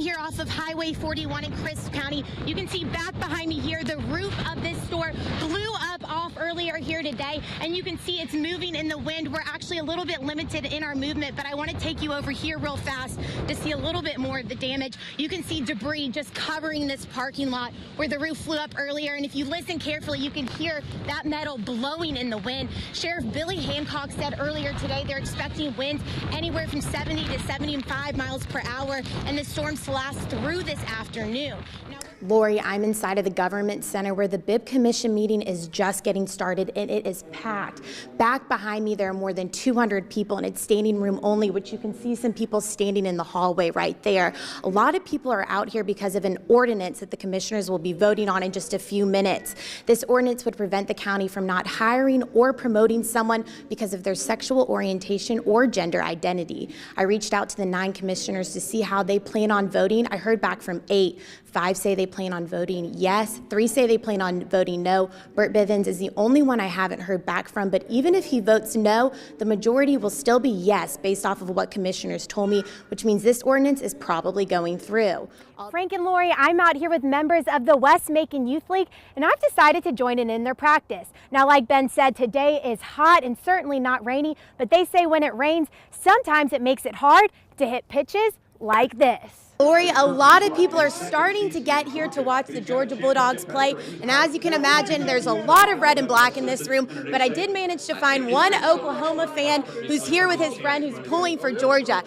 here off of Highway 41 in Crisp County. You can see back behind me here, the roof of this store blew up off earlier here today, and you can see it's moving in the wind. We're actually a little bit limited in our movement, but I want to take you over here real fast to see a little bit more of the damage. You can see debris just covering this parking lot where the roof flew up earlier, and if you listen carefully, you can hear that metal blowing in the wind. Sheriff Billy Hancock said earlier today they're expecting winds anywhere from 70 to 75 miles per hour, and the storms to last through this afternoon. Lori, I'm inside of the Government Center where the Bibb Commission meeting is just getting started, and it is packed. Back behind me, there are more than 200 people, and it's standing room only, which you can see some people standing in the hallway right there. A lot of people are out here because of an ordinance that the commissioners will be voting on in just a few minutes. This ordinance would prevent the county from not hiring or promoting someone because of their sexual orientation or gender identity. I reached out to the 9 commissioners to see how they plan on voting. I heard back from 8. 5 say they plan on voting yes. 3 say they plan on voting no. Burt Bivens is the only one I haven't heard back from, but even if he votes no, the majority will still be yes based off of what commissioners told me, which means this ordinance is probably going through. Frank and Lori, I'm out here with members of the West Macon Youth League, and I've decided to join in their practice. Now, like Ben said, today is hot and certainly not rainy, but they say when it rains, sometimes it makes it hard to hit pitches like this. Lori, a lot of people are starting to get here to watch the Georgia Bulldogs play, and as you can imagine, there's a lot of red and black in this room, but I did manage to find one Oklahoma fan who's here with his friend who's pulling for Georgia.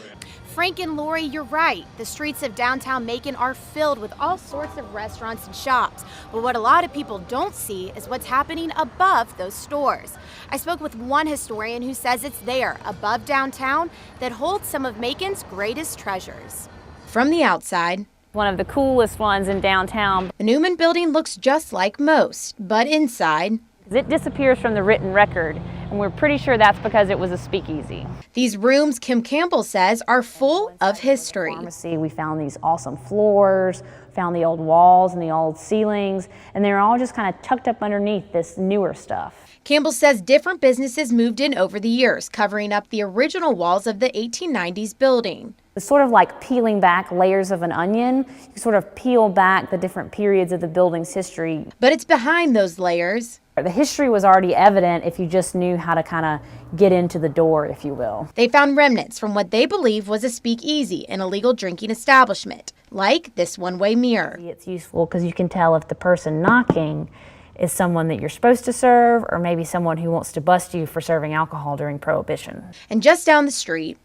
Frank and Lori, you're right. The streets of downtown Macon are filled with all sorts of restaurants and shops. But what a lot of people don't see is what's happening above those stores. I spoke with one historian who says it's there, above downtown, that holds some of Macon's greatest treasures. From the outside, one of the coolest ones in downtown. The Newman Building looks just like most, but inside, it disappears from the written record, and we're pretty sure that's because it was a speakeasy. These rooms, Kim Campbell says, are full of history. Pharmacy, we found these awesome floors, found the old walls and the old ceilings, and they're all just kind of tucked up underneath this newer stuff. Campbell says different businesses moved in over the years, covering up the original walls of the 1890s building. It's sort of like peeling back layers of an onion. You sort of peel back the different periods of the building's history. But it's behind those layers. The history was already evident if you just knew how to kind of get into the door, if you will. They found remnants from what they believe was a speakeasy, an illegal drinking establishment, like this one-way mirror. It's useful because you can tell if the person knocking is someone that you're supposed to serve or maybe someone who wants to bust you for serving alcohol during Prohibition. And just down the street,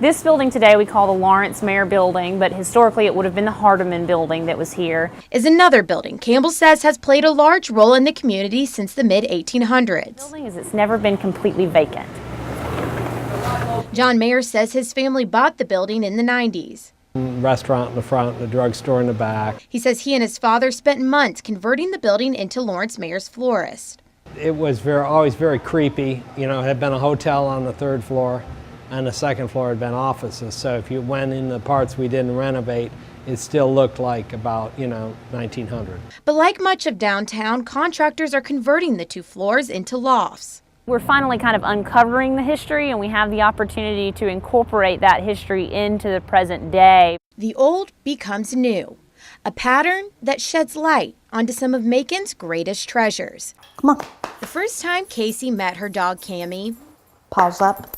this building today we call the Lawrence Mayer Building, but historically it would have been the Hardeman Building that was here. Is another building Campbell says has played a large role in the community since the mid-1800s. The building is it's never been completely vacant. John Mayer says his family bought the building in the 90s. Restaurant in the front, the drugstore in the back. He says he and his father spent months converting the building into Lawrence Mayer's florist. It was always very creepy. You know, it had been a hotel on the 3rd floor, and the 2nd floor had been offices. So if you went in the parts we didn't renovate, it still looked like about, 1900. But like much of downtown, contractors are converting the 2 floors into lofts. We're finally kind of uncovering the history, and we have the opportunity to incorporate that history into the present day. The old becomes new, a pattern that sheds light onto some of Macon's greatest treasures. Come on. The first time Casey met her dog, Cammie, Paws up.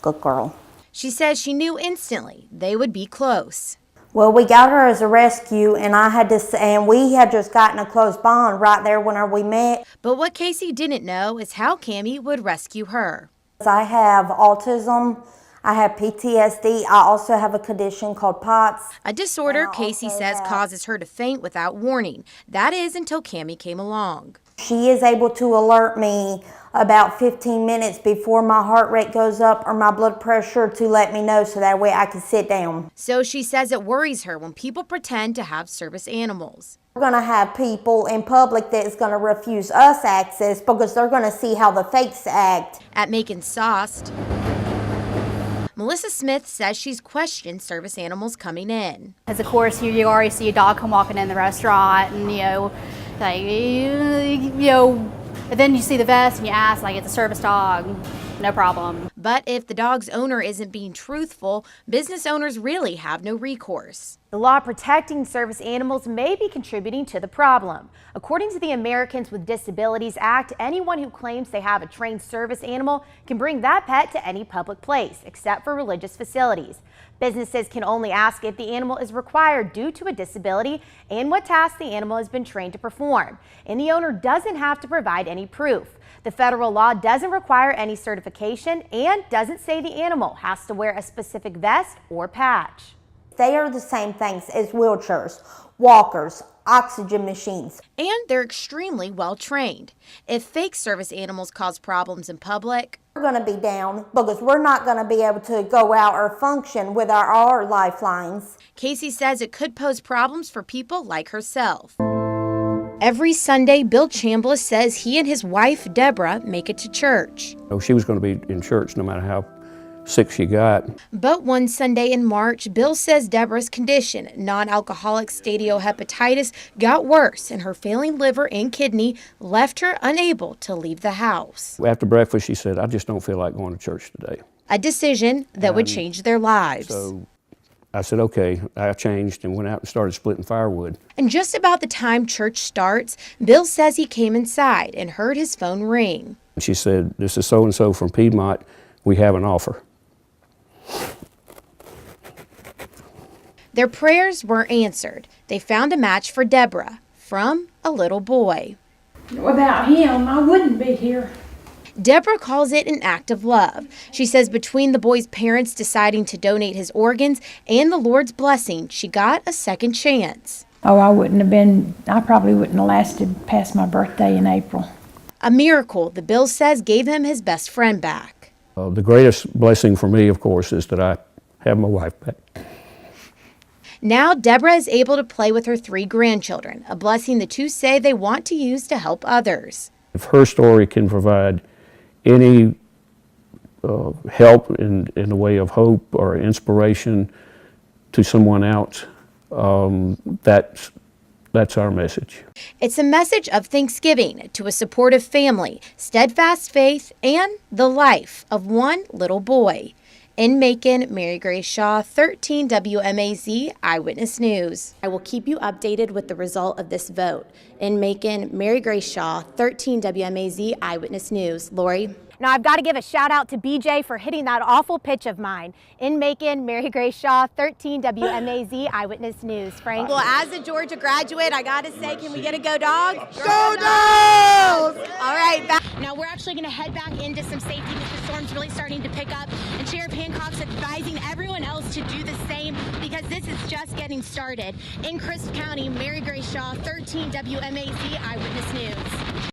Good girl. She says she knew instantly they would be close. Well, we got her as a rescue, and we had just gotten a close bond right there when we met. But what Casey didn't know is how Cammie would rescue her. I have autism, I have PTSD, I also have a condition called POTS. A disorder Casey says causes her to faint without warning. That is until Cammie came along. She is able to alert me about 15 minutes before my heart rate goes up or my blood pressure to let me know so that way I can sit down. So she says it worries her when people pretend to have service animals. We're going to have people in public that is going to refuse us access because they're going to see how the fakes act. At Macon SOST, Melissa Smith says she's questioned service animals coming in. As of course, you already see a dog come walking in the restaurant and, and then you see the vest and you ask, like, it's a service dog, no problem. But if the dog's owner isn't being truthful, business owners really have no recourse. The law protecting service animals may be contributing to the problem. According to the Americans with Disabilities Act, anyone who claims they have a trained service animal can bring that pet to any public place, except for religious facilities. Businesses can only ask if the animal is required due to a disability and what tasks the animal has been trained to perform. And the owner doesn't have to provide any proof. The federal law doesn't require any certification and doesn't say the animal has to wear a specific vest or patch. They are the same things as wheelchairs, walkers, oxygen machines. And they're extremely well trained. If fake service animals cause problems in public, We're going to be down because we're not going to be able to go out or function with our lifelines. Casey says it could pose problems for people like herself. Every Sunday, Bill Chambliss says he and his wife, Deborah, make it to church. She was going to be in church no matter how sick she got. But one Sunday in March, Bill says Deborah's condition, non-alcoholic steatohepatitis, got worse, and her failing liver and kidney left her unable to leave the house. After breakfast, she said, "I just don't feel like going to church today." A decision that would change their lives. So I said, okay. I changed and went out and started splitting firewood. And just about the time church starts, Bill says he came inside and heard his phone ring. She said, "This is so-and-so from Piedmont. We have an offer." Their prayers were answered. They found a match for Deborah from a little boy. Without him, I wouldn't be here. Deborah calls it an act of love. She says between the boy's parents deciding to donate his organs and the Lord's blessing, she got a second chance. Oh, I probably wouldn't have lasted past my birthday in April. A miracle that Bill says gave him his best friend back. The greatest blessing for me, of course, is that I have my wife back. Now Deborah is able to play with her 3 grandchildren, a blessing the two say they want to use to help others. If her story can provide any help in the way of hope or inspiration to someone else, that's our message. It's a message of thanksgiving to a supportive family, steadfast faith, and the life of one little boy. In Macon, Mary Grace Shaw, 13 WMAZ Eyewitness News. I will keep you updated with the result of this vote. In Macon, Mary Grace Shaw, 13 WMAZ Eyewitness News. Lori? Now, I've got to give a shout out to BJ for hitting that awful pitch of mine. In Macon, Mary Grace Shaw, 13 WMAZ Eyewitness News. Frank? Well, as a Georgia graduate, I got to say, can we get a go dog? Go Dogs! All right. Now we're actually going to head back into some safety because the storm's really starting to pick up, and Sheriff Hancock's advising everyone else to do the same because this is just getting started. In Crisp County, Mary Grace Shaw, 13 WMAZ Eyewitness News.